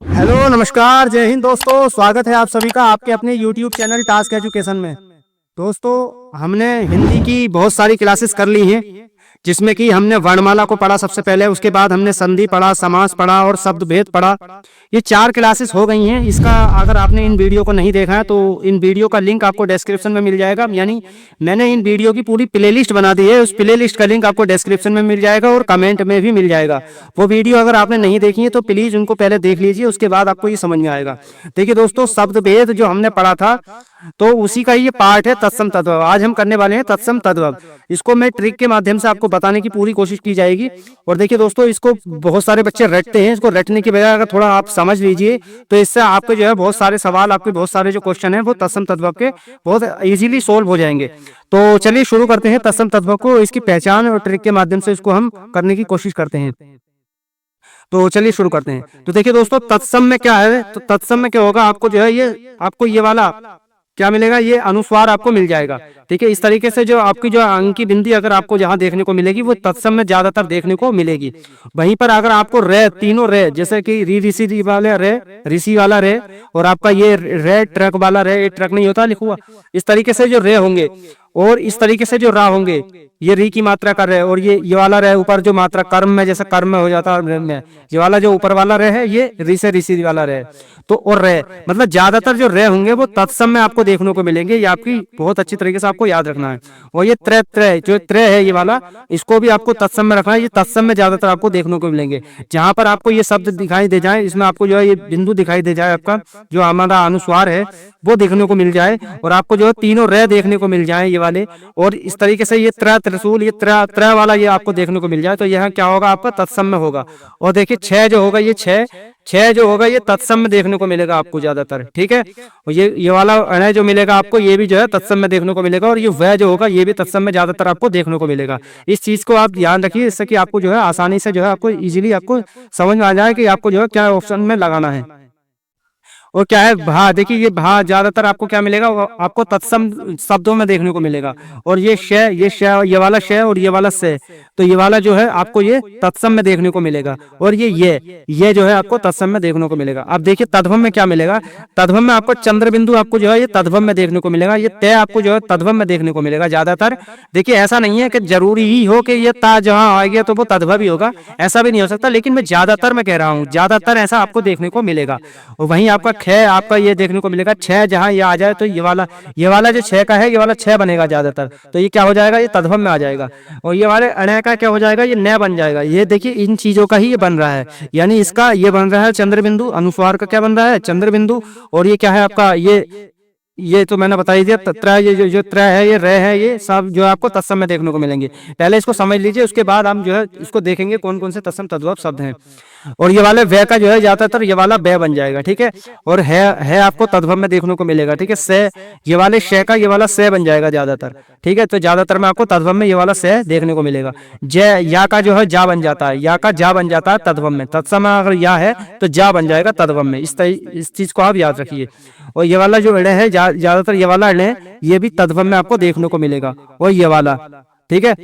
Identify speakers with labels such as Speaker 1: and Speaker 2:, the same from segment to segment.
Speaker 1: Hello नमस्कार जय हिंद दोस्तों, स्वागत है आप सभी का आपके अपने यूट्यूब चैनल टास्क एजुकेशन में। दोस्तों हमने हिंदी की बहुत सारी क्लासेस कर ली हैं, जिसमें कि हमने वर्णमाला को पढ़ा सबसे पहले, उसके बाद हमने संधि पढ़ा, समास पढ़ा और शब्द भेद पढ़ा। ये 4 क्लासेस हो गई हैं। इसका अगर आपने इन वीडियो को नहीं देखा है तो इन वीडियो का लिंक आपको डिस्क्रिप्शन में मिल जाएगा। यानी मैंने इन वीडियो की पूरी प्लेलिस्ट बना दी है, उस प्लेलिस्ट का लिंक आपको डिस्क्रिप्शन में मिल जाएगा और कमेंट में भी मिल जाएगा। वो वीडियो अगर आपने नहीं देखी है तो प्लीज उनको पहले देख लीजिए, उसके बाद आपको ये समझ में आएगा। देखिए दोस्तों, शब्द भेद जो हमने पढ़ा था तो उसी का ये पार्ट है तत्सम तद्भव। आज हम करने वाले हैं तत्सम तद्भव। इसको मैं ट्रिक के माध्यम से आपको बताने की पूरी कोशिश की जाएगी। और देखिए दोस्तों, इसको बहुत सारे बच्चे रटते हैं, इसको रटने की बजाय अगर थोड़ा आप समझ लीजिए तो इससे आपके जो है बहुत सारे सवाल, आपके बहुत सारे जो क्वेश्चन है वो तत्सम तद्भव के बहुत इजीली सोल्व हो जाएंगे। तो चलिए शुरू करते हैं तत्सम तद्भव को। इसकी पहचान और ट्रिक के माध्यम से इसको हम करने की कोशिश करते हैं। तो चलिए शुरू करते हैं। तो देखिए दोस्तों, तत्सम में क्या है, तो तत्सम में क्या होगा, आपको जो है ये वाला क्या मिलेगा, ये अनुस्वार आपको मिल जाएगा। ठीक है, इस तरीके से जो आपकी जो अंक की बिंदी अगर आपको जहां देखने को मिलेगी वो तत्सम में ज्यादातर देखने को मिलेगी। वहीं पर अगर आपको रे, तीनों रे, जैसे कि ऋषि वाला रे, ऋषि वाला रे, और आपका ये रे ट्रक वाला रे, ये ट्रक नहीं होता लिखा हुआ, इस तरीके से जो रे होंगे और इस तरीके से जो रा होंगे, ये री की मात्रा कर रहे हैं, और ये वाला रहे ऊपर जो मात्रा कर्म में, जैसे कर्म में हो जाता है, ये वाला जो ऊपर वाला रहे है ये री से ऋषि वाला रहे। तो और रहे मतलब ज्यादातर जो रहे होंगे वो तत्सम में आपको देखने को मिलेंगे। ये आपकी बहुत अच्छी तरीके से आपको याद रखना है। और ये त्रय त्रय जो त्रय है ये वाला, इसको भी आपको तत्सम में रखना है। ये तत्सम में ज्यादातर आपको देखने को मिलेंगे। जहां पर आपको ये शब्द दिखाई दे जाए, इसमें आपको जो है ये बिंदु दिखाई दे जाए, आपका जो हमारा अनुस्वार है वो देखने को मिल जाए, और आपको जो है तीनों रह देखने को मिल जाए ये वाले, और इस तरीके से ये त्रय त्रिशूल, ये त्रय वाला ये आपको देखने को मिल जाए, तो यह क्या होगा, आपका तत्सम में होगा। और देखिए 6 जो होगा, ये 6 जो होगा ये तत्सम में देखने को मिलेगा आपको ज्यादातर। ठीक है, और ये वाला अणय जो मिलेगा आपको, ये भी जो है तत्सम में देखने को मिलेगा, और ये वह जो होगा ये भी तत्सम में ज्यादातर आपको देखने को मिलेगा। इस चीज को आप ध्यान रखिए, इससे कि आपको जो है आसानी से जो है आपको इजीली आपको समझ में आ जाए कि आपको जो है क्या ऑप्शन में लगाना है। और क्या है भा, देखिए ये भा ज्यादातर आपको क्या मिलेगा, आपको तत्सम शब्दों में देखने को मिलेगा। और ये श, ये वाला श और ये वाला से, तो ये वाला जो है आपको ये तत्सम में देखने को मिलेगा। और ये जो है आपको तत्सम में देखने को मिलेगा। अब देखिए तद्भव में क्या मिलेगा, तद्भव में आपको चंद्र बिंदु आपको जो है ये तद्भव में देखने को मिलेगा। ये तय आपको जो है तद्भव में देखने को मिलेगा ज्यादातर। देखिए ऐसा नहीं है कि जरूरी ही हो कि ये ता जहां आएगा तो वो तद्भव ही होगा, ऐसा भी नहीं हो सकता, लेकिन मैं ज्यादातर में कह रहा हूँ, ज्यादातर ऐसा आपको देखने को मिलेगा। और वहीं आपका 6 आपका ये देखने को मिलेगा। 6 जहां ये आ जाए तो ये वाला जो 6 का है, ये वाला 6 बनेगा ज्यादातर, तो ये क्या हो जाएगा, ये तद्भव में आ जाएगा। और ये वाले अणय का क्या हो जाएगा, ये न बन जाएगा। ये देखिए इन चीजों का ही ये बन रहा है, यानी इसका ये बन रहा है चंद्र बिंदु, अनुस्वार का क्या बन रहा है, चंद्र बिंदु। और ये क्या है आपका, ये तो मैंने बता ही दिया, त्रय, ये जो त्रय है, ये रह है, ये सब जो आपको तत्सम में देखने को मिलेंगे। पहले इसको समझ लीजिए, उसके बाद हम जो है इसको देखेंगे कौन कौन से तत्सम तद्भव शब्द हैं। और ये वाले वे का जो है ज्यादातर ये वाला बे बन जाएगा। ठीक है, और है आपको तद्भव में देखने को मिलेगा। ठीक है, से, ये वाले शे का ये वाला से बन जाएगा ज्यादातर। ठीक है, तो ज्यादातर में आपको तद्भव में ये वाला से देखने को मिलेगा। जय, या का जो है जा बन जाता है, या का जा बन जाता है तद्भव में। तत्सम में अगर या है तो जा बन जाएगा तद्भव में। इस चीज को आप याद रखिए। और ये वाला जो अणय है, ज्यादातर ये वाला अणय ये भी तद्भव में आपको देखने को मिलेगा, और ये वाला। ठीक है,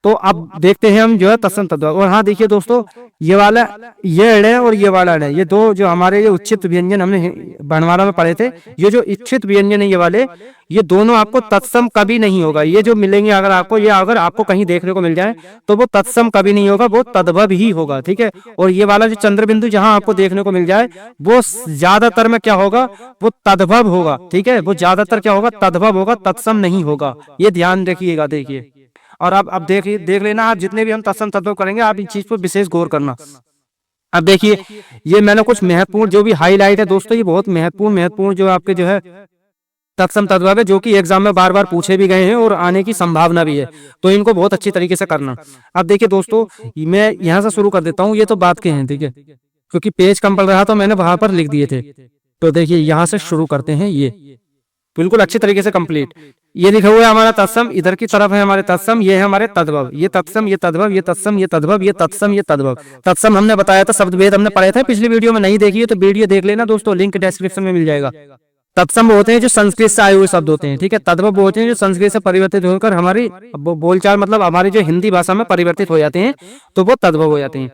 Speaker 1: तो अब देखते हैं हम जो है तत्सम तद्भव। और हाँ देखिए दोस्तों, ये वाला ये अणय और ये वाला अणय, ये दो जो हमारे ये उच्चित व्यंजन हमने वर्णमाला में पढ़े थे, ये जो इच्छित व्यंजन है ये वाले, ये दोनों आपको तत्सम कभी नहीं होगा। ये जो मिलेंगे अगर आपको, ये अगर आपको कहीं देखने को मिल जाए तो वो तत्सम कभी नहीं होगा, वो तद्भव ही होगा। ठीक है, और ये वाला जो चंद्र बिंदु जहां आपको देखने को मिल जाए वो ज्यादातर में क्या होगा, वो तद्भव होगा। ठीक है, वो ज्यादातर क्या होगा, तद्भव होगा, तत्सम नहीं होगा। ये ध्यान रखिएगा। देखिए, और अब देख लेना, आप जितने भी हम तत्सम तद्भव करेंगे आप इन चीज पर विशेष गौर करना। अब देखिए, ये मैंने कुछ महत्वपूर्ण जो भी हाईलाइट है दोस्तों, ये बहुत महत्वपूर्ण जो आपके जो है तत्सम तद्भव है, जो कि एग्जाम में बार बार पूछे भी गए हैं और आने की संभावना भी है, तो इनको बहुत अच्छी तरीके से करना। अब देखिए दोस्तों, मैं यहाँ से शुरू कर देता हूँ। ये तो बात के हैं, ठीक है, क्योंकि पेज कम पड़ रहा तो मैंने वहां पर लिख दिए थे। तो देखिए यहाँ से शुरू करते हैं, ये बिल्कुल अच्छी तरीके से कंप्लीट। ये लिखा हुआ है हमारा तत्सम, इधर की तरफ है हमारे तत्सम, ये है हमारे तद्भव, ये तत्सम, ये तद्भव, ये तत्सम, ये तद्भव, ये तत्सम, ये तद्भव। तत्सम हमने बताया था, शब्द भेद हमने पढ़े थे पिछली वीडियो में, नहीं देखी है तो वीडियो देख लेना दोस्तों, लिंक डिस्क्रिप्शन में मिल जाएगा। तत्सम होते हैं जो संस्कृत से आए हुए शब्द होते हैं। ठीक है, तद्भव होते हैं जो संस्कृत से परिवर्तित होकर हमारी बोलचाल मतलब हमारी जो हिंदी भाषा में परिवर्तित हो जाते हैं, तो वो तद्भव हो जाते हैं।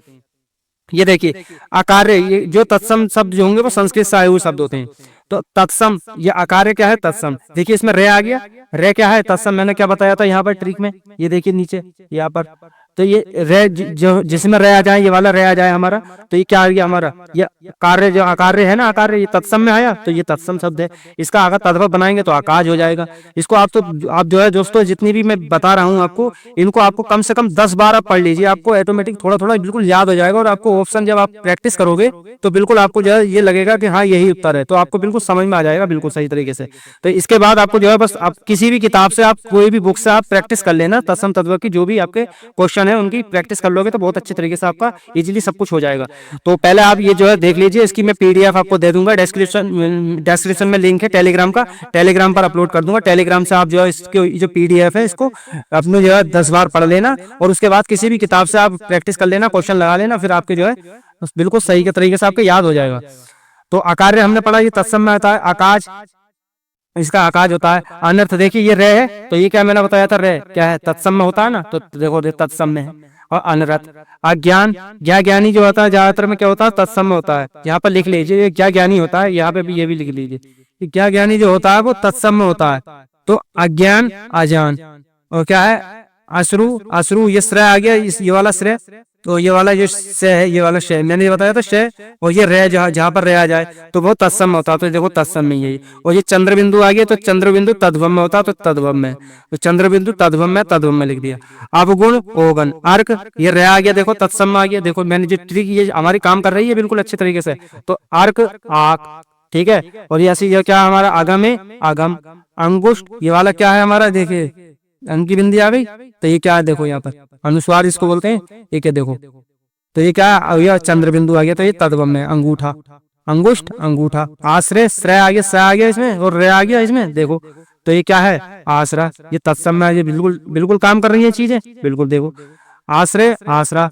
Speaker 1: ये देखिए अकार्य, ये जो तत्सम शब्द जो होंगे वो संस्कृत से आए हुए शब्द होते हैं। तो तत्सम, ये अकार्य क्या है, तत्सम। देखिए इसमें रे आ गया, रे क्या है, तत्सम। मैंने क्या बताया था यहाँ पर ट्रिक में, ये देखिए नीचे यहाँ पर। तो ये रे जो जिसमें रे आ जाए, ये वाला रे आ जाए हमारा, तो ये क्या आ गया हमारा, ये कार्य जो अकार्य है ना, अकार्य, ये तत्सम में आया, तो ये तत्सम शब्द है। इसका अगर तद्भव बनाएंगे तो आकाश हो जाएगा। इसको आप तो आप जो है दोस्तों, जितनी भी मैं बता रहा हूँ आपको, इनको आपको कम से कम 10 बार आप पढ़ लीजिए, आपको ऑटोमेटिक थोड़ा थोड़ा बिल्कुल याद हो जाएगा। और आपको ऑप्शन जब आप प्रैक्टिस करोगे तो बिल्कुल आपको जो है ये लगेगा कि हाँ यही उत्तर है, तो आपको बिल्कुल समझ में आ जाएगा बिल्कुल सही तरीके से। तो इसके बाद आपको जो है बस आप किसी भी किताब से, आप कोई भी बुक से आप प्रैक्टिस कर लेना, तत्सम तद्भव की जो भी आपके क्वेश्चन है उनकी प्रैक्टिस कर लोगे तो बहुत अच्छे तरीके से आपका इजीली सब कुछ हो जाएगा। तो पहले आप ये जो है देख लीजिए, इसकी मैं पीडीएफ आपको दे दूंगा, डिस्क्रिप्शन में लिंक है टेलीग्राम का, टेलीग्राम पर अपलोड कर दूंगा। टेलीग्राम से आप जो है इसके जो पीडीएफ है इसको अपने जो है 10 बार पढ़ लेना, और उसके बाद किसी भी किताब से आप प्रैक्टिस कर लेना, क्वेश्चन लगा लेना, फिर आपके जो है बिल्कुल सही के तरीके से आपके याद हो जाएगा। तो अकार्य हमने पढ़ा, ये तत्सम में आता है। आकाश, इसका आकाश होता है। अनर्थ, देखिए ये रे है, तो ये क्या मैंने बताया था, रे क्या है, तत्सम में होता है ना, तो देखो तत्सम में है। और अनर्थ, अज्ञान, ज्ञा ज्ञानी जो होता है ज्यादातर में क्या होता है, तत्सम में होता है। यहाँ पर लिख लीजिए ज्ञा ज्ञानी होता है, यहाँ पे भी ये भी लिख लीजिए, ज्ञा ज्ञानी जो होता है वो तत्सम में होता है। तो अज्ञान, अजान, और क्या है, अश्रु, अश्रु, ये श्रेय आ गया, ये वाला श्रेय, तो ये वाला जो से है, ये वाला शय मैंने बताया था शय, और ये रे जहाँ पर रे आ जाए तो वो तत्सम में होता है, तो देखो तत्सम में यही। और ये चंद्र बिंदु आ गया, तो चंद्र बिंदु तद्भव में होता है, तो तद्भव में, तो चंद्र बिंदु तद्भव में, तद्भव में लिख दिया। अवगुण, ओगन, अर्क, ये रे आ गया, देखो तत्सम में आ गया। देखो मैंने जो ट्रिक ये हमारी काम कर रही है बिल्कुल अच्छे तरीके से। तो अर्क, आक, ठीक है। और ये ऐसी क्या हमारा आगम है, आगम। अंगुष्ठ, ये वाला क्या है हमारा, देखिए अंक की बिंदी आ गई, तो ये क्या है, देखो यहाँ पर अनुस्वार इसको बोलते हैं, ये क्या देखो, तो ये क्या है, चंद्र बिंदु आ गया, तो ये तद्भव में। अंगूठा, अंगुष्ठ, अंगूठा। आश्रय, श्रेय आ गया, स आ गया इसमें, और रे आ गया इसमें, देखो तो ये क्या है, आश्रय, ये तत्सम में, ये बिल्कुल बिल्कुल काम कर रही है चीजें, बिल्कुल देखो आश्रय, आसरा।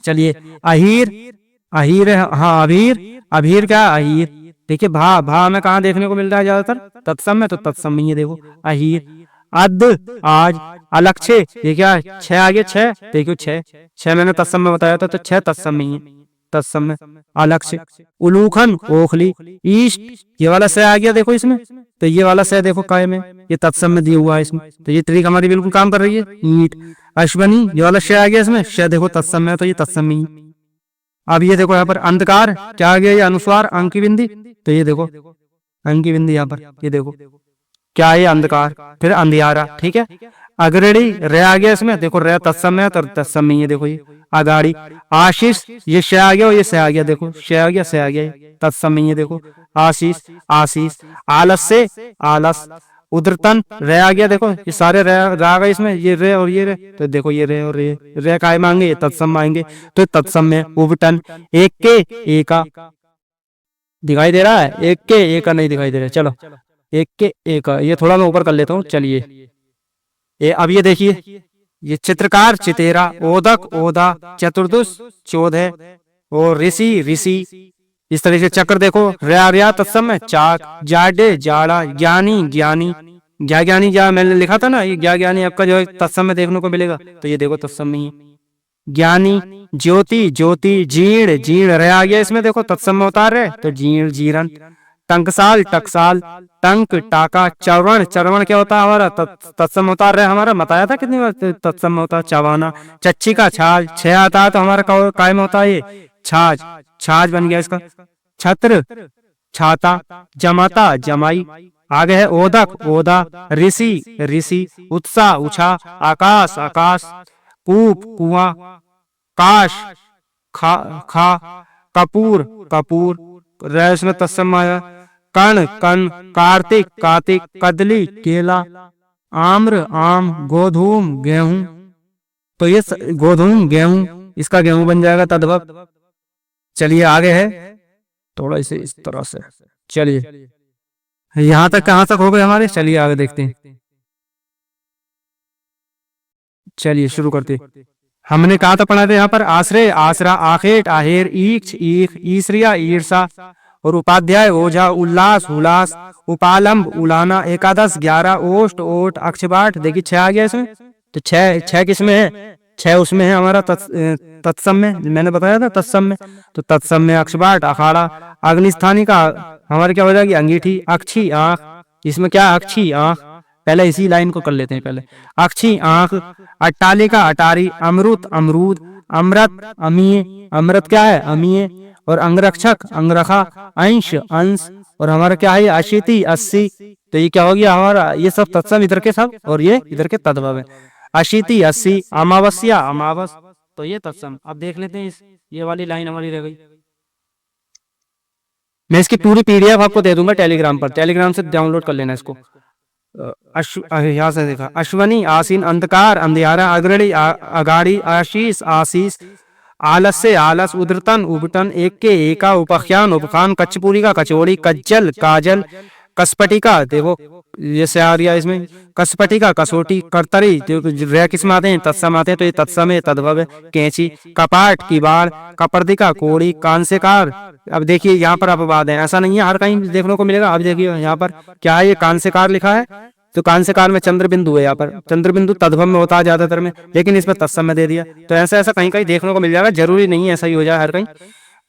Speaker 1: चलिए अहीर, अहीर, हाँ अभीर, अभीर क्या, अहीर, देखिए भा, भा में कहाँ देखने को मिल रहा है ज्यादातर, तत्सम में, तो तत्सम में ये देखो अहीर। अद, आज, अलक्ष्य, ये क्या, छह आ गया, छह, देखो छह, छह मैंने तत्सम में बताया था, तो छह तत्सम में ही है, तत्सम में। अलक्ष्य, उलूखन, ओखली। ईस्ट, ये वाला सह आ गया देखो इसमें, तो ये वाला सह देखो काय में, ये तत्सम में दिया हुआ है इसमें, तो ये ट्रिक हमारी बिल्कुल काम कर रही है। ईट, अश्वनी, ये वाला शय आ गया इसमें, शय देखो तत्सम में, तो ये तत्सम में ही। अब ये देखो यहाँ पर अंधकार, क्या आ गया, ये अनुस्वार, अंक की बिंदी, तो ये देखो अंक की बिंदी यहाँ पर, ये देखो क्या है, अंधकार, फिर अंधियारा, ठीक है। अग्रणी, रे आ गया इसमें, देखो रे तत्सम में, तो तत्सम में ये देखो ये अगाड़ी। आशीष, ये शय आ गया और ये से आ गया, देखो शय आ गया, से आ गया, तत्सम में ये देखो आशीष, आशीष। आलस्य, आलस। उद्रतन, रे आ गया, देखो ये सारे रे आ गए इसमें, ये रे और ये रे, तो देखो ये रे और रे काय मांगे, तत्सम मांगे, तो तत्सम में। उबटन, एक के, एका, दिखाई दे रहा है, एक के, एका नहीं दिखाई दे रहा है, चलो एक के एक, ये थोड़ा मैं ऊपर कर लेता हूँ, चलिए ये अब ये देखिए, ये चित्रकार, चितेरा। ओदक, ओदा। चतुर्दश, चौदह। और ऋषि, ऋषि। इस तरह से चक्र देखो, र्या तत्सम में, चाक। जाडे, जाड़ा। ज्ञानी, ज्ञानी, ज्ञा ज्ञानी, ज्ञा मैंने लिखा था ना, ये ज्ञा ज्ञानी आपका जो है तत्सम में देखने को मिलेगा, तो ये देखो तत्सम में ही ज्ञानी। ज्योति, ज्योति। जीर्ण, जीर्ण, रे आ गया इसमें, देखो तत्सम में उतार रहे, तो जीर्ण, जीरण। टंकसाल, टकसाल। टंक, टाका। चरवण, चरवण क्या होता है हमारा, तत्सम उतार रहे हमारा, बताया था कितनी बार तत्सम में होता है, चवाना। चच्ची का, छाछ, छह आता है तो हमारा कायम होता है ये छाछ, छाछ बन गया इसका। छत्र, छाता। जमाता, जमाई। आगे है ओदक, ओदा। ऋषि, ऋषि। उत्साह, उछा। आकाश, आकाश। कूप, कुआं। काश, खा, खा। कपूर, कपूर, रैस में तत्सम आया। कण, कण। कार्तिक, कार्तिक। कदली, केला। आम्र, आम। गोधूम, गेहूं, तो ये गोधूम, गेहूं, इसका गेहूं बन जाएगा तद्भव। चलिए आगे है, थोड़ा इसे इस तरह से, चलिए यहां तक कहां तक हो गए हमारे, चलिए आगे देखते हैं। चलिए शुरू करते। हमने कहा था पढ़ा था यहाँ पर आश्रय, आसरा। आखेट, आहेर। ईक्ष, ईख। ईश्रिया, ईर्षा। और उपाध्याय, ओझा। उल्लास, उल्लास। उपालंब, उलाना। एकादश, 11। ओष्ट, ओट। अक्षबाट, देखिए छह आ गया इसमें, तो छह, छह किसमें है, 6 उसमें है हमारा तत्सम में, मैंने बताया था तत्सम में। तो तत्सम में अक्षबाट अखाड़ा, अग्निस्थानी का हमारे क्या हो जाएगी अंगीठी, अक्षी आंख, इसमें क्या अक्षी आंख, पहले इसी लाइन को कर लेते हैं पहले। अक्षी आंख, अट्टालिका अटारी, अमृत अमरूद, अमृत अमीय, अमृत क्या है अमीय, और अंगरक्षक अंगरखा, अंश अंश, और हमारा क्या है अशीति 80। तो ये क्या हो गया हमारा, ये सब तत्सम इधर के सब, और ये इधर के तद्भव है। अशीति 80, अमावस्या अमावस, तो ये तत्सम। अब देख लेते हैं ये वाली लाइन हमारी रह गई। मैं इसकी पूरी पीडीएफ आपको दे दूंगा टेलीग्राम पर, टेलीग्राम से डाउनलोड कर लेना इसको। यहाँ से देखा, अश्वनी आसीन, अंधकार अंधियारा, अग्रणी अगाड़ी, आशीष आशीष, आलस्य आलस, उद्रतन उबटन, एक के एका, उपख्यान उपखान, कचपूरी का कचौड़ी, कज्जल काजल, कसपटिका देखो जैसे आ रही है इसमें, कसपटिका कसोटी, करतरी रे किस्म आते हैं तत्सम आते हैं, तो ये तत्सम है तद्भव है। कैंची, कपाट किबाड़, कपर्दिका कोड़ी, कांसेकार। अब देखिए यहाँ पर अपवाद है, ऐसा नहीं है हर कहीं देखने को मिलेगा। अब देखिए यहाँ पर क्या है, ये कांसेकार लिखा है, तो कांसेकार में चंद्र बिंदु है, यहाँ पर चंद्र बिंदु तद्भव में होता है ज्यादातर में, लेकिन इसमें तत्सम में दे दिया। तो ऐसा ऐसा कहीं कहीं देखने को मिल जाएगा, जरूरी नहीं है ऐसा ही हो जाए हर कहीं।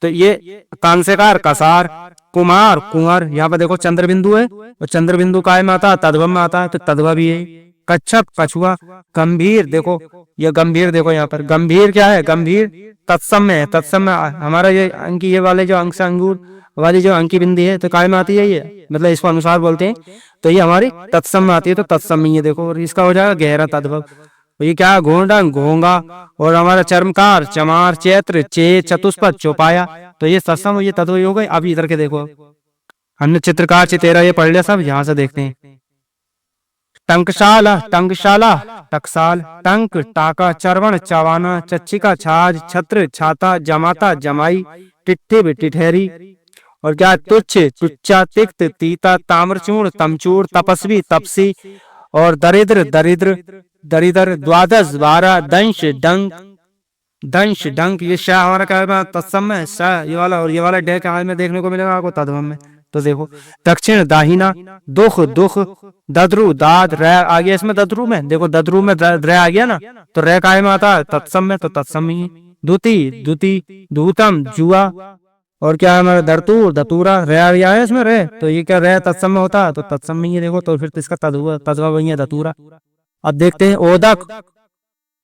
Speaker 1: तो ये कांसेकार कसार, कुमार कुंवर, यहाँ पर देखो चंद्र बिंदु है, और चंद्र बिंदु काय में आता है तद्भव में आता है, तो तद्भव भी है। कच्छप कछुआ, गंभीर देखो, ये गंभीर देखो यहाँ पर, गंभीर क्या है गंभीर तत्सम में है, तत्सम में हमारा ये अंकी, ये वाले जो अंक से अंगूर वाली जो अंकी बिंदी है, तो काय में आती है ये, मतलब इसको अनुसार बोलते हैं, तो ये हमारी तत्सम में आती है, तो तत्सम में ये देखो, और इसका हो जाएगा गहरा तद्भव। ये क्या है घोंडंग घोंगा, और हमारा चर्मकार चमार, चैत्र चे, चतुष्पद चौपाया, तो ये तत्सम ये तद्भव हो गए। अभी इधर के देखो, हमने चित्रकार चितेरा ये पढ़ लिया सब, यहाँ से देखते हैं। टंकशाला टंकशाला टकसाल, टंक टाका, चरवण चवाना, चच्चिका छाछ, छत्र छाता, जमाता जमाई, टिट्ठिब टिठहरी, और क्या तुच्छ तुच्चा, तिक्त तीता, ताम्रचूर्ण तमचूर, तपस्वी तपसी, और दरिद्र दरिद्र दरिद्र, द्वादश 12, दंश डंक दंश डंक, ये शाह हमारा क्या तत्सम में शाह ये वाला, और ये वाला डे क्या में देखने को मिलेगा आपको तद्भव में। तो देखो दक्षिण दाहिना, दुख दुख, दद्रु दाद, रे आ गया इसमें दद्रु में, देखो दद्रु में रे आ गया ना, तो रे काय में आता है तत्सम में, तो तत्सम ही। दुति दुति, दूतम जुआ, और क्या है हमारा धरतूर धतूरा, रे आ गया है इसमें रे, तो ये क्या रे तत्सम में होता है, तो तत्सम में ही देखो, तो फिर इसका तद्भव वही है धतूरा। अब देखते हैं ओदक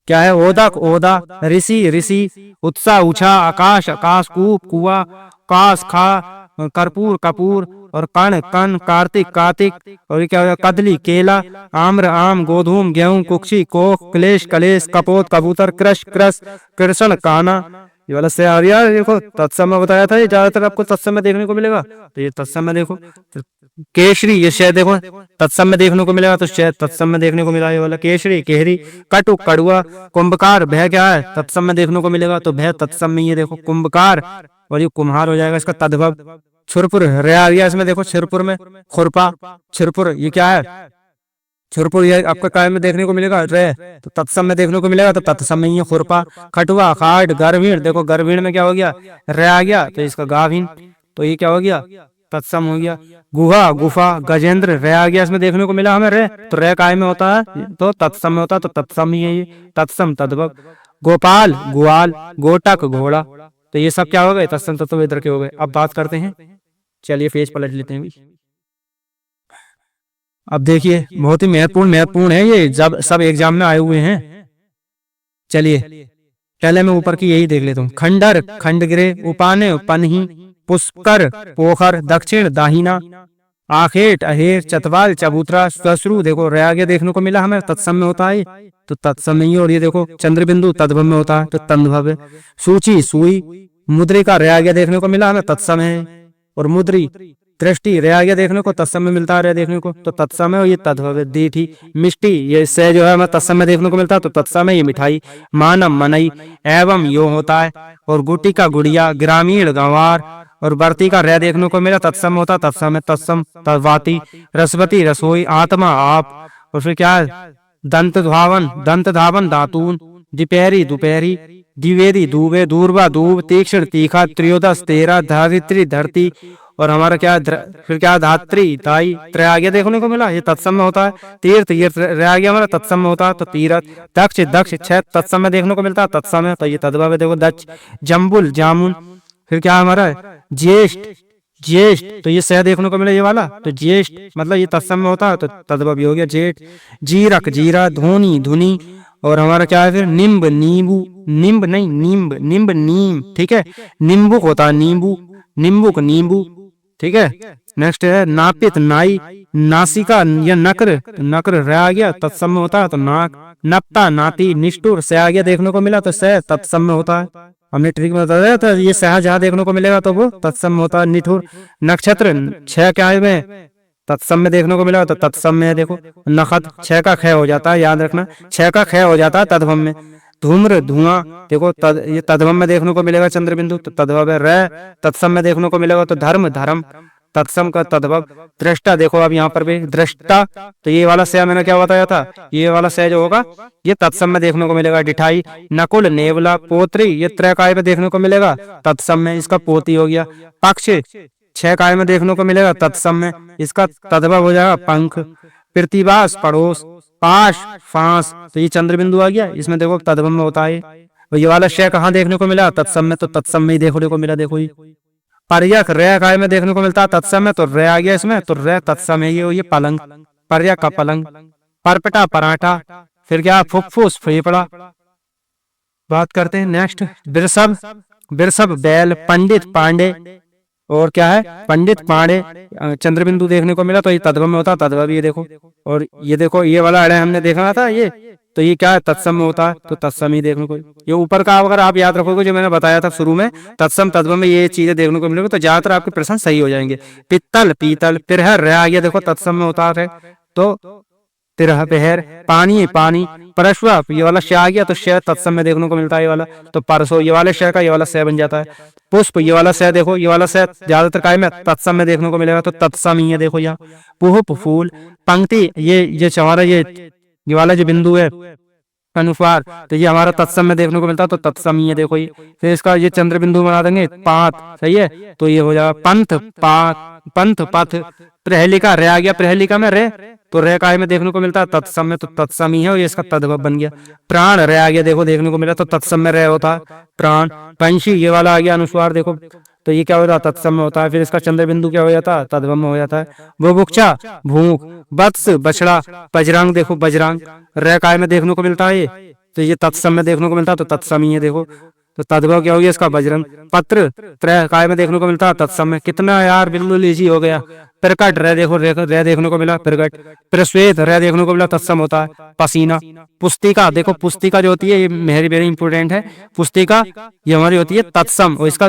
Speaker 1: क्या है, ओदक ओदा, ऋषि ऋषि, उत्साह ऊंचा, आकाश आकाश, कूप कुआ, काश खा, कर्पूर कपूर, और कण कन, कार्तिक कार्तिक, और ये क्या है कदली केला, आम्र आम, गोधूम गेहूं, कुक्षी कोख, क्लेश कलेश, कपोत कबूतर, कृष कृष, कृष्ण काना, ये वाला से आ रहा है देखो, तत्सम में बताया था, ये ज्यादातर आपको तत्सम में देखने को मिलेगा, तो ये तत्सम में देखो। केशरी ये शहद देखो तत्सम में देखने को मिलेगा, तो शहद तत्सम में देखने को मिला, ये वाला केशरी केहरी, कटु कड़ुआ, कुंभकार भय क्या है तत्सम में देखने को मिलेगा, तो भय तत्सम में ये देखो कुंभकार, और ये कुम्हार हो जाएगा इसका तद्भव। छुरपुर रे आ गया इसमें देखो, छिरपुर में खुरपा छिरपुर, ये क्या है छुरपुर, ये आपका काय में देखने को मिलेगा रे, तो तत्सम में देखने को मिलेगा, तो तत्सम में ही है खुरपा। खटुआ खाट गर्भीण, देखो गर्भीण में क्या हो गया रे आ गया, तो इसका गाभीन, तो ये क्या हो गया तत्सम हो गया। गुहा गुफा गजेंद्र रे आ गया इसमें देखने को मिला हमें रे, तो रे काय में होता है, तो तत्सम में होता है, तो तत्सम ही है ये, तत्सम तद्भव। गोपाल गुआल, गोटक घोड़ा, तो ये सब क्या हो गए तत्सम तत्व इधर के हो गए। अब बात करते हैं, चलिए पेज पलट लेते हैं। अब देखिए बहुत ही महत्वपूर्ण है ये, जब सब एग्जाम में आए हुए हैं। चलिए पहले मैं ऊपर की यही देख लेता हूँ। खंडर खंडगिरे, उपाने पनही, पुष्कर पोखर, दक्षिण दाहिना, आखेट अहेर, चतवाल चबूतरा, ससुरु देखो रे आगे देखने को मिला हमें, तत्सम में होता है, तो तत्सम नहीं है। और ये देखो चंद्र बिंदु तद्भव में होता है, तो तद्भव है। सूची सुई, मुद्रिका रे आगे देखने को मिला हमें, तत्सम है। और मुद्री दृष्टि रे आगे देखने को तत्सम में मिलता है देखने को, तो तत्सम है, और ये तद्भव है। दीठी मिष्टी, ये से जो है हमें तत्सम में देखने को मिलता है, तो तत्सम है, ये मिठाई। मानम मनई, एवं यो होता है। और गुटी का गुड़िया, ग्रामीण गंवार, और बर्ती का रे देखने को मिला, तत्सम होता, तत्सम है, तत्सम तद्वाती। रसवती रसोई, आत्मा आप, और फिर क्या है दंत धावन दातून, दिपहरी दोपहरी, द्विवेदी दूबे, दूरबा दूब, तीक्ष्ण तीखा, त्रयोदश 13, धरित्री धरती, और हमारा क्या फिर क्या धात्री ताई त्रय आ गया देखने को मिला, ये तत्सम में होता है। तीर्थ ये त्रय आ गया हमारा तत्सम में होता है, तो तीरथ। दक्ष दक्ष छह तत्सम में देखने को मिलता है, तत्सम है, तो ये तद्भव है देखो दक्ष। जम्बुल जामुन, फिर क्या हमारा है ज्येष्ठ ज्येष्ठ, तो ये सह देखने को मिला ये वाला, तो ज्येष्ठ मतलब ये तत्सम में होता है, तो तद्भव हो गया जेठ। जीरक जीरा, धोनी धुनी, और हमारा क्या है फिर निम्ब नींबू, निम्ब नहीं नींब, निम्ब नीम, ठीक है। नींबू होता है नींबू, नींबू नींबू, ठीक है। नेक्स्ट है नापित नाई, नासिका या नक्र, नक्र रह आ गया तत्सम में होता है, तो नाक। नप्ता नाती, निष्ठुर से आ गया देखने को मिला, तो सह तत्सम में होता है, हमने ट्रिक में बताया था। ये सह जहां देखने को मिलेगा तो वो तत्सम में होता है, निठुर। नक्षत्र छह क्या है तत्सम में देखने को मिला, तो तत्सम में है देखो। नखत छह का ख हो जाता है, याद रखना, छह का ख हो जाता है तद्भव में। धूम्र धुआं, देखो ये तद्भव में देखने को मिलेगा चंद्र बिंदु, तो तद्भव है। र तत्सम में देखने को मिलेगा, तो धर्म धर्म, तत्सम का तद्भव। दृष्टा देखो अब यहाँ पर भी दृष्टा, तो ये वाला सह मैंने क्या बताया था, ये वाला सह जो होगा ये तत्सम में देखने को मिलेगा। डिठाई नकुल नेवला पोत्री, ये त्रय काय में देखने को मिलेगा, तत्सम में, इसका पोती हो गया। पक्ष छह काय में देखने को मिलेगा, तत्सम में, इसका तद्भव हो जाएगा पंख। प्रतिवास पड़ोस, पाश फांस, तो ये चंद्र बिंदु आ गया, इसमें देखो तद्भव में होता है। ये वाला शय कहाँ देखने को मिला, तत्सम में, तो तत्सम में ही देखने को मिला देखो। ये पर्यक रे काय में देखने को मिलता है तत्सम में, तो रे आ गया इसमें, तो रे तत्सम है। ये पलंग, पर्यक का पलंग। परपटा पराठा, फिर क्या फुफ्फुस फेफड़ा। बात करते हैं नेक्स्ट वृषभ, वृषभ बैल। पंडित पांडे, और क्या है पंडित पांडे, चंद्र बिंदु देखने को मिला, तो ये तद्भव में होता है, तद्भव ये देखो। और ये देखो ये वाला अड़े हमने देखा था ये, तो ये क्या है तत्सम में होता है, तो तत्सम ही देखने को। ये ऊपर का अगर आप याद रखोगे जो मैंने बताया था शुरू में, तत्सम तद्भव में ये चीजें देखने को मिलेगी, तो ज्यादातर आपके प्रश्न सही हो जाएंगे। पित्तल पीतल, पिरहर रह आ गया देखो तत्सम में होता है, तो तिरह पहर। पानी पानी, परशुआ ये वाला शय आ गया, तो शय तत्सम में देखने को मिलता है ये वाला, तो परसो ये वाले शय का ये वाला शय बन जाता है। पुष्प ये वाला शय देखो, ये वाला शय ज्यादातर काय में तत्सम में देखने को मिलेगा, तो तत्सम ही है देखो यहाँ। पुष्प फूल। पंक्ति ये हमारा ये वाला जो बिंदु है अनुस्वार, तो ये हमारा तत्सम में देखने को मिलता है, तो तत्सम ही है देखो ये। फिर इसका ये चंद्र बिंदु बना देंगे पात, सही है, तो ये हो जाएगा पंथ पात, पंथ पथ। प्रहलिका रे आ गया, प्रहलिका में रे, तो रे काय में देखने को मिलता है तत्सम में, तो तत्सम ही है, और ये इसका तद्भव बन गया। प्राण रे आ गया देखो देखने को मिला, तो तत्सम में रे होता है प्राण। पंछी ये वाला आ गया अनुस्वार देखो, तो ये क्या होता है तत्सम में होता है। फिर इसका चंद्र बिंदु क्या हो जाता है, तद्भव में हो जाता है। बुभुक्षा भूख। वत्स बछड़ा। बजरंग देखो बजरंग, रे काय में देखने को मिलता है ये, तो ये तत्सम में देखने को मिलता है, तो तत्सम ही है देखो, तो तद्भव क्या हो गया इसका बजरंग। पत्र त्रय काय में देखने को मिलता है, तत्सम में। कितना यार बिल्कुल इजी हो गया। प्रकट रे देखो रे देखने को मिला, प्रकट। प्रश्वेत रे देखने को मिला, तत्सम होता है। पसीना। पुस्तिका देखो, पुस्तिका जो होती है ये वेरी इंपोर्टेंट है, पुस्तिका ये हमारी होती है तत्सम, और इसका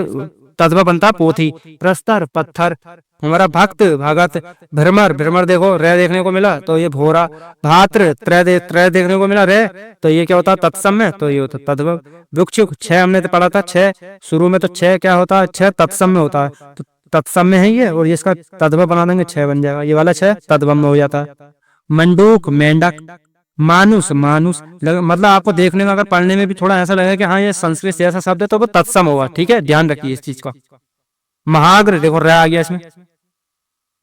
Speaker 1: तद्भव बनता पोथी। प्रस्तर पत्थर, हमारा भक्त भगत। भ्रमर भ्रमर देखो रे देखने को मिला, तो ये भोरा। भात्र त्रय देखने को मिला रे, तो ये क्या होता है तत्सम में, तो ये होता तद्भव। वृक्षुक छह हमने तो पढ़ा था, छह शुरू में, तो छह क्या होता है, छह तत्सम में होता है, तो तत्सम में है ये, और ये इसका तद्भव बना देंगे, छह बन जाएगा, ये वाला छह तद्भव में हो जाता है। मंडूक मेंढक। मानुस मानुस, मतलब आपको देखने में अगर पढ़ने में भी थोड़ा ऐसा लगेगा कि हाँ ये संस्कृत जैसा शब्द है, तो वो तत्सम होगा, ठीक है, ध्यान रखिए इस चीज का। महाग्र देखो रे आ गया इसमें।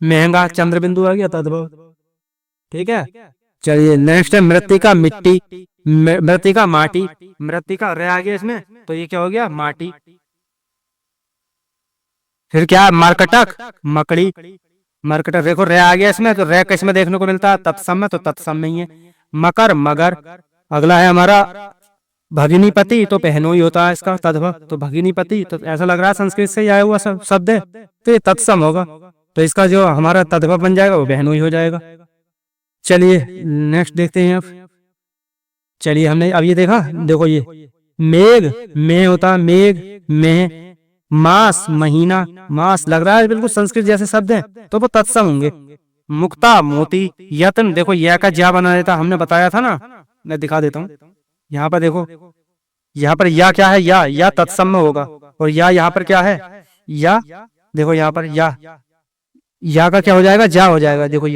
Speaker 1: महंगा चंद्र बिंदु आ गया, तद्भव, ठीक है। चलिए नेक्स्ट है मृत्तिका मिट्टी। मृत्तिका माटी। मृत्तिका रे आ गया इसमें, तो ये क्या हो गया माटी। फिर क्या मरकटक मकड़ी। मरकटक देखो रे आ गया इसमें, तो रे किस में देखने को मिलता है तत्सम में, तो तत्सम में ही है। मकर मगर। अगला है हमारा भगिनीपति, तो पहनो ही होता है इसका तद्भव, तो भगिनीपति, तो ऐसा लग रहा है संस्कृत से आया हुआ शब्द है, तो ये तत्सम होगा, तो इसका जो हमारा तद्भव बन जाएगा वो बहनो ही हो जाएगा। चलिए नेक्स्ट देखते हैं अब। चलिए हमने अब ये देखा, देखो ये मेघ में होता है, मेघ में। मास महीना। मास लग रहा है बिल्कुल संस्कृत जैसे शब्द हैं, तो वो तत्सम होंगे। मुक्ता मोती। यत्न देखो यह का ज्या बना देता, हमने बताया था ना, मैं दिखा देता हूँ। यहाँ पर देखो, यहाँ पर या क्या है, या तत्सम में होगा, और या यहाँ पर क्या है, या देखो यहाँ पर या का क्या हो जाएगा, जा हो जाएगा। देखो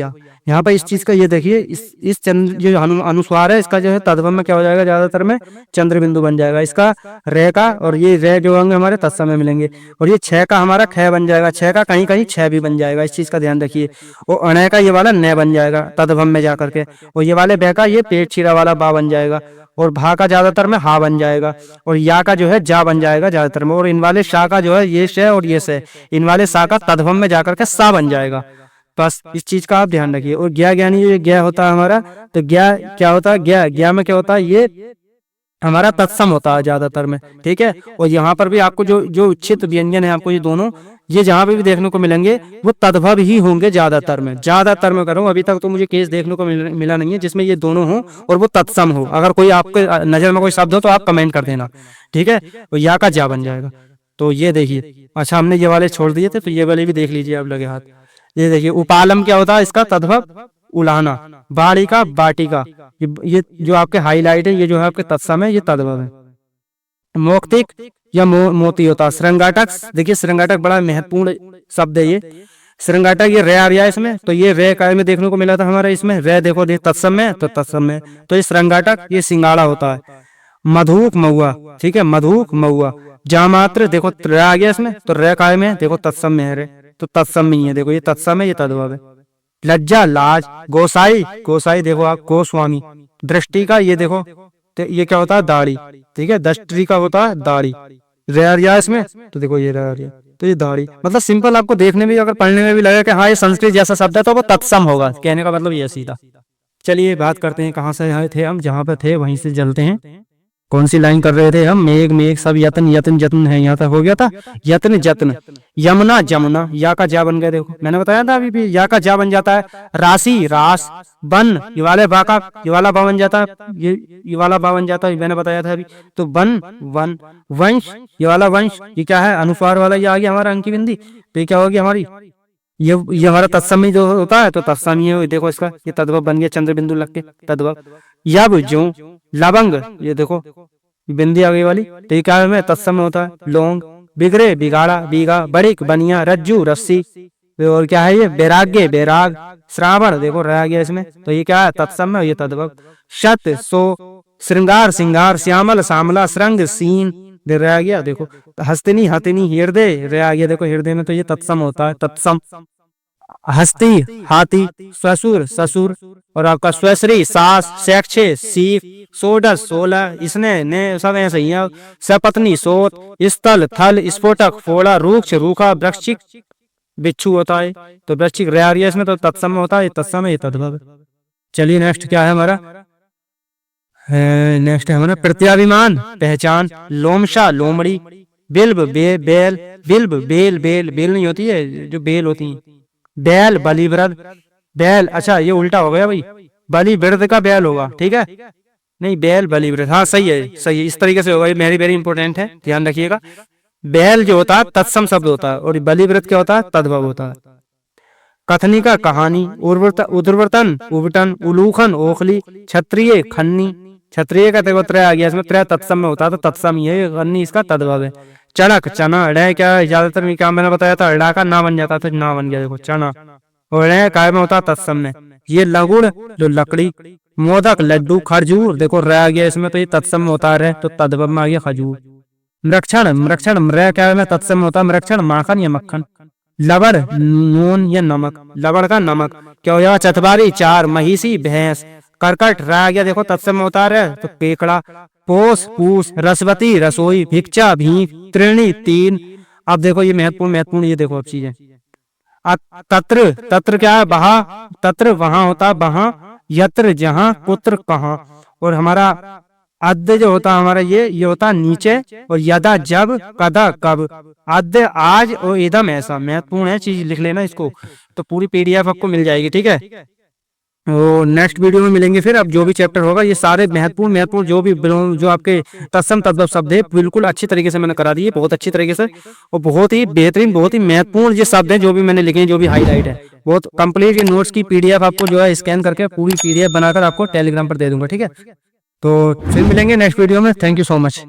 Speaker 1: यहाँ पर इस चीज का ये देखिए, इस चंद्र जो अनुस्वार है इसका जो है तद्भव में क्या हो जाएगा, ज्यादातर में चंद्र बिंदु बन जाएगा इसका रे का, और ये रे जो होंगे हमारे तत्सम में मिलेंगे, और ये छह का हमारा ख बन जाएगा, छह का कहीं कहीं छह भी बन जाएगा, इस चीज का ध्यान रखिए। और अणय का ये वाला न बन जाएगा तद्भव में जाकर के, और ये वाले बह का ये पेट छीरा वाला बा बन जाएगा, और भा का ज्यादातर में हा बन जाएगा, और या का जो है जा बन जाएगा ज्यादातर में, और इन वाले शाह का जो है ये श और ये से, इन वाले सा का तद्भव में जाकर के सा बन जाएगा। बस इस चीज का आप ध्यान रखिए। और ज्ञा ज्ञानी ये ज्ञा होता है हमारा, तो ज्ञा क्या होता है, ज्ञा ज्ञा में क्या होता है, ये हमारा तत्सम होता है ज्यादातर में, ठीक है। और यहाँ पर भी आपको जो जो उच्चित व्यंजन है आपको ये दोनों, ये जहाँ पे भी देखने को मिलेंगे वो तद्भव ही होंगे ज्यादातर में, ज्यादातर में करूँ अभी तक तो मुझे केस देखने को मिला नहीं है जिसमें ये दोनों हो और वो तत्सम हो। अगर कोई आपके नजर में कोई शब्द हो तो आप कमेंट कर देना, ठीक है। तो या का जा बन जाएगा। तो ये देखिए, अच्छा हमने ये वाले छोड़ दिए थे, तो ये वाले भी देख लीजिए आप लगे हाथ। ये देखिए उपालम क्या होता है, इसका तद्भव उलाहना, बाड़ी का बाटी का, ये जो आपके हाईलाइट है ये जो है आपके तत्सम है, ये तद्भव है। मौक्तिक या मोती होता है। श्रृंगाटक, देखिए श्रृंगाटक बड़ा महत्वपूर्ण शब्द है ये श्रृंगाटक, ये रे आ रहा है इसमें, तो ये रे काय में देखने को मिला था हमारा, इसमें रे देखो तत्सम में, तो तत्सम में तो ये श्रृंगाटक ये सिंगाड़ा होता है। मधुक महुआ, ठीक है, मधुक महुआ। जामात्र देखो रे आ गया इसमें, तो रे काय में देखो तत्सम में है रे, तो तत्सम में ही है, देखो ये तत्सम है, ये तद्भव है। लज्जा लाज, गोसाई, गोसाई देखो आप गोस्वामी। दृष्टि का ये देखो, तो ये क्या होता है, दाढ़ी, ठीक है, दृष्टि का होता है दाढ़ी। रेरिया इसमें, तो देखो ये रेरिया, तो ये दाढ़ी, मतलब सिंपल आपको देखने में अगर पढ़ने में भी लगे कि हाँ ये संस्कृत जैसा शब्द है तो वो तत्सम होगा, कहने का मतलब ये सीधा। चलिए बात करते हैं कहाँ से आए थे हम, जहाँ पे थे वहीं से चलते हैं। कौन सी लाइन कर रहे थे हम, मेघ मेघ सब यत्न यत्न जत्न है, यहाँ तक हो गया था, यत्न जत्न। यमुना जमुना, या का जा बन गया, देखो मैंने बताया था अभी भी या का जा बन जाता है। राशि रास, वन ये वाले बा का ये वाला बा बन जाता है, ये वाला बा बन जाता है, मैंने बताया था अभी। तो वन वन, वंश ये वाला वंश, ये क्या है, अनुस्वार वाला ये आ गया हमारा अंकी बिंदी, तो ये क्या होगी हमारी, ये हमारा तत्समी जो होता है, तो तत्समी है, देखो इसका ये तद्भव बन गया, चंद्र बिंदु लग के तद्भव। यब जो लवंग, ये देखो बिंदी आ गई वाली, तो ये क्या है, तत्सम में होता है। लौंग, बिगड़े बिगाड़ा, बीघा, बड़िक बनिया, रज्जू रस्सी, और क्या है ये, बैराग्य बैराग। श्रावण देखो रह गया इसमें, तो ये क्या है, तत्सम में, ये तद्भव। शत सो, श्रृंगार सिंगार, श्यामल श्यामला, श्रृंग सीन रह गया, देखो हस्तिनी हथिनी, हृदय रह गया, देखो हृदय में, तो ये तत्सम होता है, तत्सम। हस्ती हाथी, ससुर ससुर, और आपका स्वश्री सास, शैक्षे सीख, सोडस 16, इसने ने सब ऐसे ही है। सपत्नी सोत, स्थल थल, स्फोटक फोड़ा, रूक्ष रूखा, वृक्षिक बिच्छू होता है, तो वृक्षिक रेरिया इसमें, तो तत्सम में होता है, तत्सम है, ये तद्भव। चलिए नेक्स्ट क्या है हमारा, नेक्स्ट है हमारा प्रत्याभिमान पहचान। लोमशा लोमड़ी, बिल्ब बेल, बिल्ब बेल बेल बेल नहीं होती है, जो बेल होती है। बैल बलिवृद, बैल अच्छा ये उल्टा हो गया भाई, बलिवृद का बैल होगा, ठीक है, नहीं बैल बलिवृद, हाँ सही है सही है, इस तरीके से होगा, ये वेरी वेरी इंपॉर्टेंट है, ध्यान रखिएगा। बैल जो होता है तत्सम शब्द होता है, और बलिवृद क्या होता है, तद्भव होता है। कथनी का कहानी, उर्वरतन उबटन, उलूखन ओखली, क्षत्रिय खन्नी, क्षत्रिय का देखो त्रय आ गया इसमें, त्रय तत्सम में होता है, तो तत्सम ही है, खन्नी इसका तद्भव है। चणक चना, अड़े क्या ज्यादातर में क्या मैंने बताया था, अड़ा का ना बन जाता था, ना बन गया देखो चना, और अड़े काय में होता तत्सम में। ये लगुड़ जो लकड़ी, मोदक लड्डू, खजूर देखो रह गया इसमें, तो ये तत्सम में होता है, तो तद्भव में आ गया खजूर। मृक्षण मृक्षण मृ क्या है, तत्सम में होता है, मृक्षण माखन या मक्खन। लबड़ नून या नमक, लबड़ का नमक क्या हो जाएगा, चतवारी चार, महिषी भैंस। करकट रह गया देखो तत्सम में होता है, तो केकड़ा। पोस पूस, रसवती रसोई, भिक्षा भीख, त्रिणी तीन। अब देखो ये महत्वपूर्ण ये देखो अब चीजें। तत्र तत्र क्या है, बहा, तत्र वहां होता है बहा, यत्र जहां, कुत्र कहाँ, और हमारा अद्य जो होता है हमारा ये होता है नीचे, और यदा जब, कदा कब। अद्य आज, और इदम ऐसा, महत्वपूर्ण है चीज, लिख लेना इसको, तो पूरी पीडीएफ आपको मिल जाएगी, ठीक है। तो नेक्स्ट वीडियो में मिलेंगे फिर, अब जो भी चैप्टर होगा ये सारे महत्वपूर्ण जो भी जो आपके तत्सम तद्भव शब्द है बिल्कुल अच्छी तरीके से मैंने करा दिए, बहुत अच्छी तरीके से, और बहुत ही बेहतरीन बहुत ही महत्वपूर्ण ये शब्द हैं जो भी मैंने लिखे हैं, जो भी हाईलाइट है, बहुत कंप्लीट ये नोट्स की पीडीएफ आपको जो है स्कैन करके पूरी पीडीएफ बनाकर आपको टेलीग्राम पर दे दूंगा, ठीक है। तो फिर मिलेंगे नेक्स्ट वीडियो में, थैंक यू सो मच।